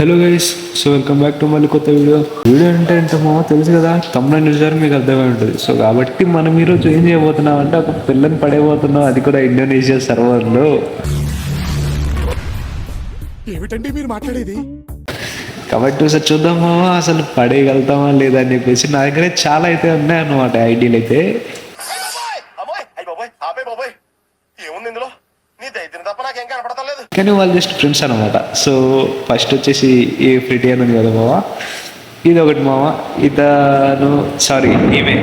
Hello guys, so welcome back to మళ్ళీ కొత్త video అంటే ఏంటో తెలుసు కదా, తమ్ముడు చూసారు మీకు అర్థమై ఉంటుంది. సో కాబట్టి మనం ఈరోజు ఏం చేయబోతున్నాం అంటే ఒక పిల్లని పడేయబోతున్నాం, అది కూడా ఇండోనేషియా సర్వర్లో. ఏమిటండి మీరు మాట్లాడేది? కాబట్టి సార్ చూద్దామా అసలు పడేయగలుగుతామా లేదా అని చెప్పేసి. నా దగ్గర చాలా అయితే ఉన్నాయి అన్నమాట ఐడీలు అయితే. కానీ వాళ్ళు జస్ట్ ఫ్రెండ్స్ అనమాట. సో ఫస్ట్ వచ్చేసి ఏ ఫ్రిటీ అని ఉంది కదా మావా, ఇది ఒకటి మావా. ఇతను ఈమె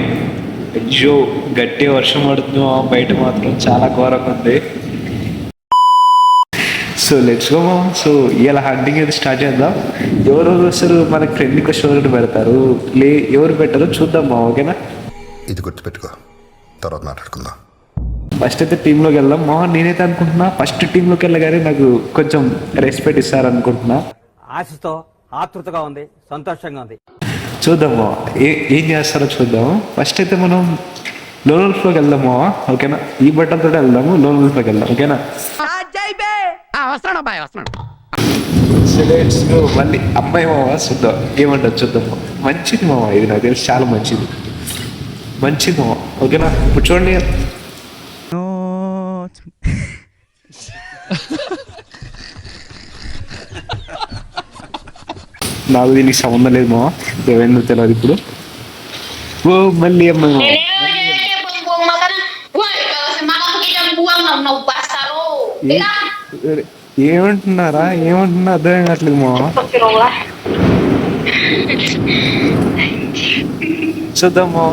జో. గట్టి వర్షం పడుతుంది మావా, బయట మాత్రం చాలా ఘోరంగా ఉంది. సో లెట్స్ గో మావా. సో ఇలా హంటింగ్ అయితే స్టార్ట్ చేద్దాం. ఎవరు వస్తారు మనకి ఫ్రెండ్ క్వశ్చన్ పెడతారు, ఎవరు పెట్టారో చూద్దాం మావా. ఓకేనా, ఇది గుర్తుపెట్టుకో, తర్వాత మాట్లాడుకుందాం. ఫస్ట్ అయితే టీంలోకి వెళ్దాం మా. నేనైతే అనుకుంటున్నా ఫస్ట్ టీంలోకి వెళ్ళగానే నాకు కొంచెం రెస్పెక్ట్ ఇస్తారనుకుంటున్నా. ఆశతో ఆతృతగా ఉంది, సంతోషంగా ఉంది. చూద్దామా ఏం చేస్తారో చూద్దాం. ఫస్ట్ అయితే మనం లోనల్ఫ్లోకి వెళ్దామా. ఓకేనా, ఈ బట్టలతో వెళ్దాము, లోనల్ఫ్లోకి వెళ్దాం. ఓకేనా, మళ్ళీ అమ్మాయి మావా చూద్దాం ఏమంటారు చూద్దాం. మంచిది మావా, ఇది నాకు తెలిసి చాలా మంచిది మావా. ఓకేనా, ఇప్పుడు చూడండి. నాకు దీనికి సంబంధం లేదు మా, ఏమైందో తెలియదు ఇప్పుడు. ఓ మళ్ళీ అమ్మాయి ఏమంటున్నారా అర్థం కావట్లేదు మా. చూద్దామా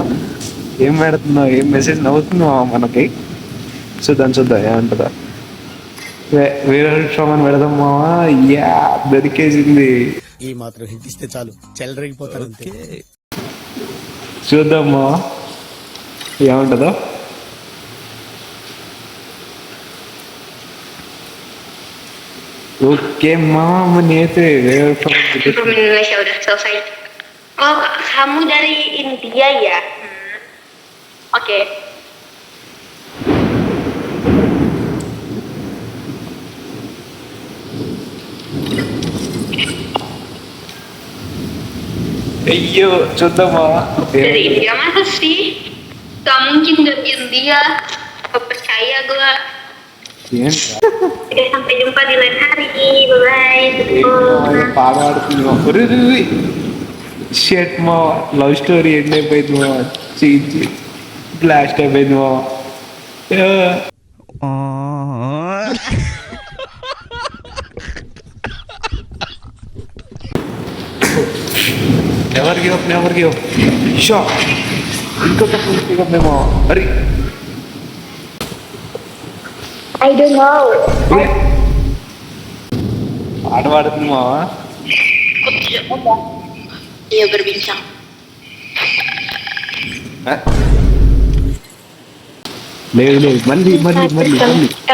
ఏం పెడుతున్నావు, ఏం మెసేజ్ నవ్వుతున్నావా మనకి. చూద్దాం ఏమంటుందా. వేరే షోమని పెడదాం మావా. యా దొరికేసింది. ఈ మాత్రం హిట్ ఇస్తే చాలు, చెల్లరగిపోతారు అంతే. చూద్దామా ఏమంటుందో. ఓకే మామ, నేనైతే వేరే Oh, kamu dari India ya? Oke. అయ్యో చూద్దామా. Dari India masa sih? Gak mungkin dari India. Gak percaya gue. Oke, sampai jumpa di lain hari. Bye-bye. పాడాడుతుంది షెట్ మా. లవ్ స్టోరీ ఎండ్ అయిపోయింది మా, బ్లాస్ట్ అయిపోయింది మా. Never give up show. ఇంకొక మేము అరే I don't know. ఆడవాడుతుంది మావా. Dia berbincang. లేదు మళ్ళీ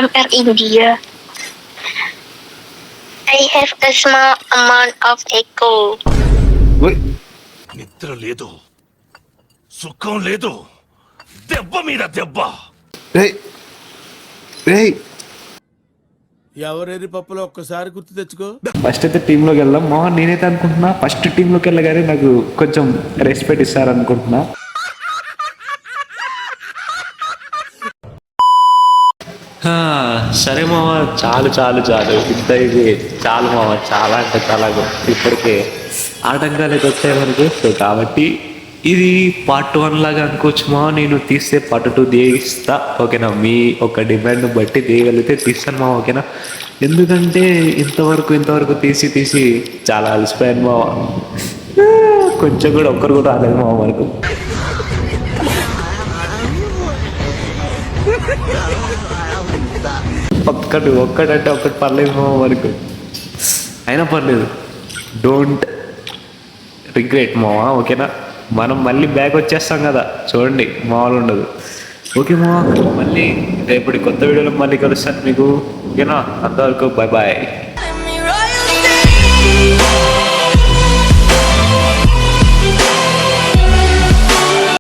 MR India. I have a small amount of echo. నిద్ర లేదు, సుఖం లేదు, దెబ్బ మీద దెబ్బ. ఎవరెరి పప్పులో ఒక్కసారి గుర్తు తెచ్చుకో. ఫస్ట్ అయితే టీంలోకి వెళ్దాం మా. నేనైతే అనుకుంటున్నా ఫస్ట్ టీంలోకి వెళ్ళగానే నాకు కొంచెం రెస్పెక్ట్ ఇస్తారనుకుంటున్నా. సరే మామ, చాలు ఇంత ఇది చాలు మామ. చాలా అంటే చాలా ఇప్పటికే ఆటంకాలు అయితే వచ్చాయి మనకు. సో కాబట్టి ఇది పార్ట్ 1 లాగా అనుకోవచ్చు మా. నేను తీస్తే పార్ట్ 2 తీయిస్తా. ఓకేనా, మీ ఒక డిమాండ్ బట్టి తీయగలిగితే తీస్తాను మా. ఓకేనా, ఎందుకంటే ఇంతవరకు తీసి చాలా అలసిపోయాను మా. కొంచెం కూడా ఒక్కరు కూడా రాలేదు మా వరకు. ఒక్కటంటే ఒక్కటి పర్లేదు మా వరకు. అయినా పర్లేదు, డోంట్ రిగ్రెట్ మావా. ఓకేనా, మనం మళ్ళీ బ్యాక్ వచ్చేస్తాం కదా, చూడండి మామూలు ఉండదు. ఓకే మావా, మళ్ళీ రేపటి కొత్త వీడియోలో మళ్ళీ కలుస్తాను మీకు. ఓకేనా, అంతవరకు బాయ్.